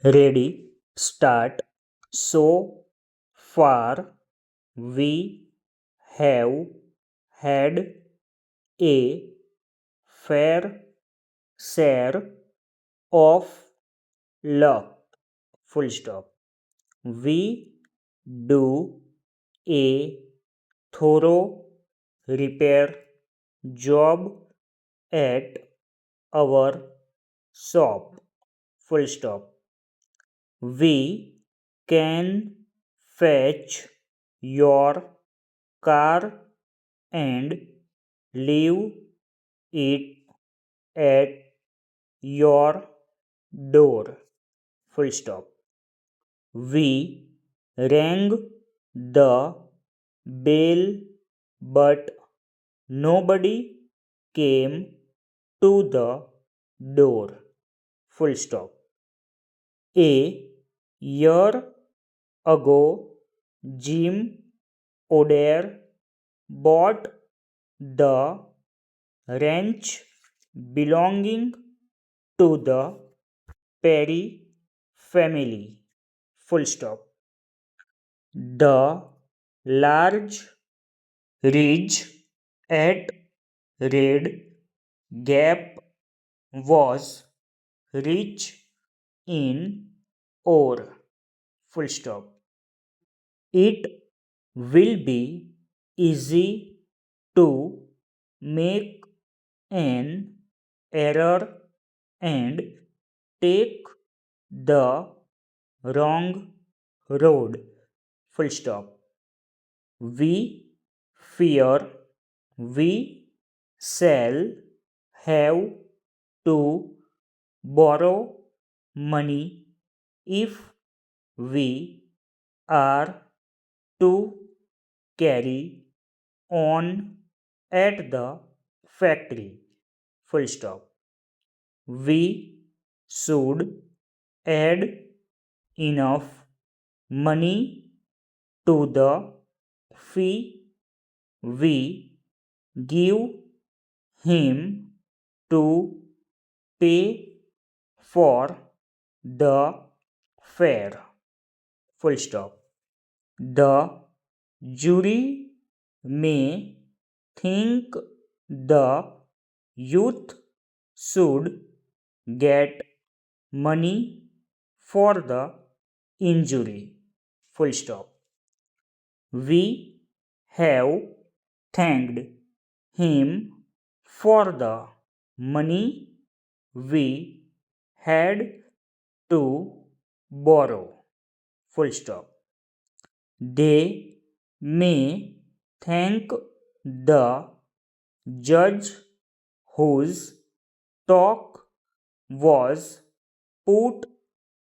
Ready, start. So far, we have had a fair share of luck. Full stop. We do a thorough repair job at our shop. Full stop. We can fetch your car and leave it at your door. Full stop. We rang the bell, but nobody came to the door. Full stop. A year ago, Jim O'Dare bought the ranch belonging to the Perry family. Full stop. The large ridge at Red Gap was rich in ore. Full stop. It will be easy to make an error and take the wrong road. Full stop. We fear we shall have to borrow money if we are to carry on at the factory. Full stop. We should add enough money to the fee we give him to pay for the fare. Full stop. The jury may think the youth should get money for the injury. Full stop. We have thanked him for the money we had to borrow. Full stop. They may thank the judge whose talk was put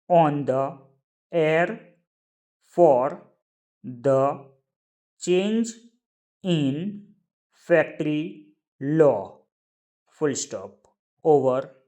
on the air for the change in factory law. Full stop. Over.